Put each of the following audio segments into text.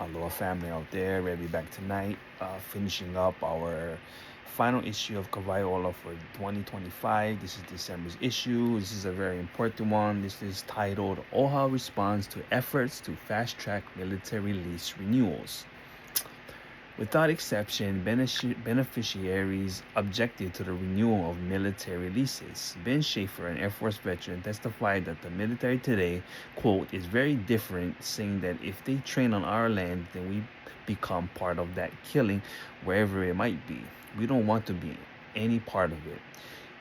Aloha family out there, we'll be back tonight, finishing up our final issue of Kavaiola for 2025. This is December's issue. This is a very important one. This is titled OHA Responds to Efforts to Fast Track Military Lease Renewals. Without exception, beneficiaries objected to the renewal of military leases. Ben Schaefer, an Air Force veteran, testified that the military today, quote, is very different, saying that if they train on our land, then we become part of that killing wherever it might be. We don't want to be any part of it.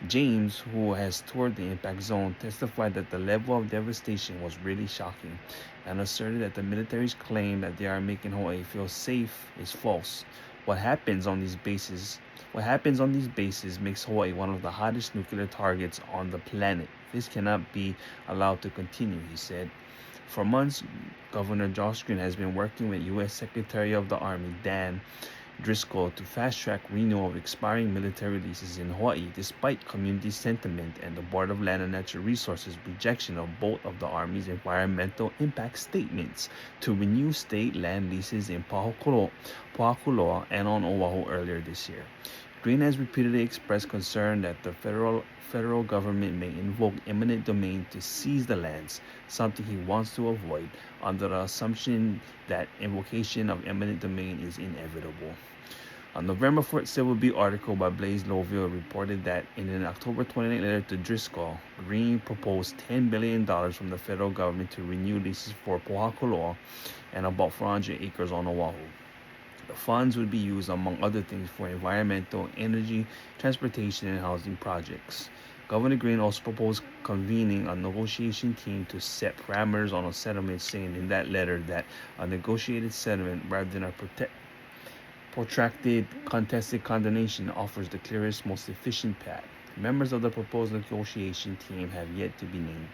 James, who has toured the impact zone, testified that the level of devastation was really shocking and asserted that the military's claim that they are making Hawaii feel safe is false. What happens on these bases makes Hawaii one of the hottest nuclear targets on the planet. This cannot be allowed to continue, he said. For months, Governor Josh Green has been working with U.S. Secretary of the Army Dan Driscoll to fast-track renewal of expiring military leases in Hawaii, despite community sentiment and the Board of Land and Natural Resources' rejection of both of the Army's environmental impact statements to renew state land leases in Pahakuloa and on Oahu earlier this year. Green has repeatedly expressed concern that the federal government may invoke eminent domain to seize the lands, something he wants to avoid, under the assumption that invocation of eminent domain is inevitable. On November 4th, Civil Beat article by Blaise Loville reported that in an October 29 letter to Driscoll, Green proposed $10 billion from the federal government to renew leases for Pohakuloa and about 400 acres on Oahu. The funds would be used, among other things, for environmental, energy, transportation, and housing projects. Governor Green also proposed convening a negotiation team to set parameters on a settlement, saying in that letter that a negotiated settlement rather than a protracted contested condemnation offers the clearest, most efficient path. Members of the proposed negotiation team have yet to be named.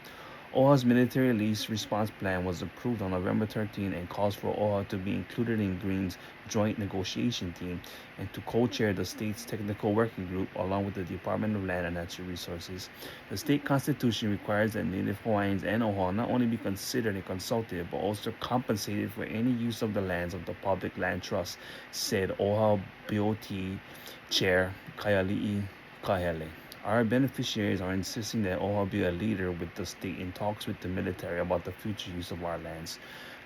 OHA's military lease response plan was approved on November 13 and calls for OHA to be included in Green's joint negotiation team and to co-chair the state's technical working group along with the Department of Land and Natural Resources. The state constitution requires that Native Hawaiians and OHA not only be considered and consulted but also compensated for any use of the lands of the Public Land Trust, said OHA BOT Chair Kaiali'i Kahele. Our beneficiaries are insisting that OHA be a leader with the state in talks with the military about the future use of our lands.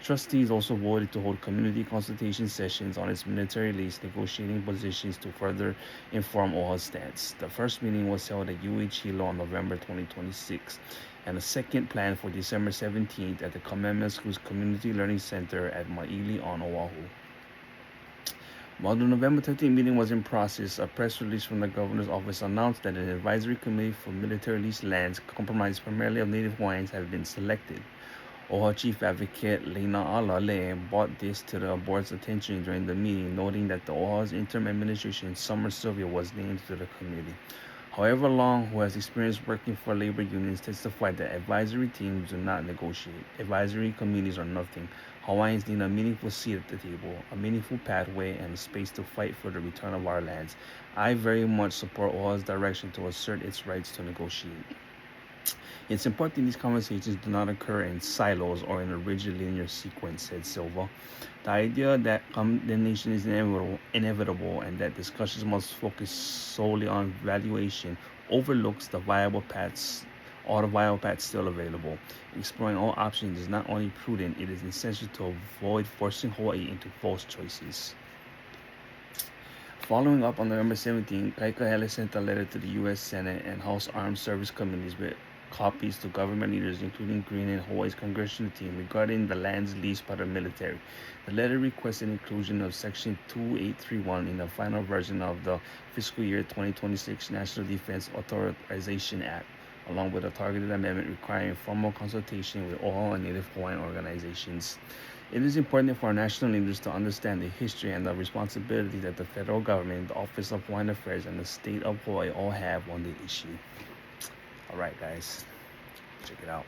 Trustees also voted to hold community consultation sessions on its military lease negotiating positions to further inform OHA's stance. The first meeting was held at UH Hilo on November 2026, and a second planned for December 17th at the Kamehameha School's Community Learning Center at Maili on Oahu. While the November 13th meeting was in process, a press release from the governor's office announced that an advisory committee for military lease lands comprised primarily of Native Hawaiians have been selected. OHA Chief Advocate Leina Alale brought this to the board's attention during the meeting, noting that the OHA's interim administration Summer Sylvia was named to the committee. However Long, who has experience working for labor unions, testified that advisory teams do not negotiate. Advisory committees are nothing. Hawaiians need a meaningful seat at the table, a meaningful pathway, and a space to fight for the return of our lands. I very much support OHA's direction to assert its rights to negotiate. It's important these conversations do not occur in silos or in a rigid linear sequence, said Silva. The idea that condemnation is inevitable and that discussions must focus solely on valuation overlooks all the viable paths still available. Exploring all options is not only prudent, it is essential to avoid forcing Hawaii into false choices. Following up on November 17, Kahele sent a letter to the U.S. Senate and House Armed Service Committees with copies to government leaders, including Green and Hawaii's congressional team, regarding the lands leased by the military. The letter requested inclusion of Section 2831 in the final version of the fiscal year 2026 National Defense Authorization Act, along with a targeted amendment requiring formal consultation with all Native Hawaiian organizations. It is important for our national leaders to understand the history and the responsibility that the federal government, the Office of Hawaiian Affairs, and the state of Hawaii all have on the issue. All right, guys, check it out.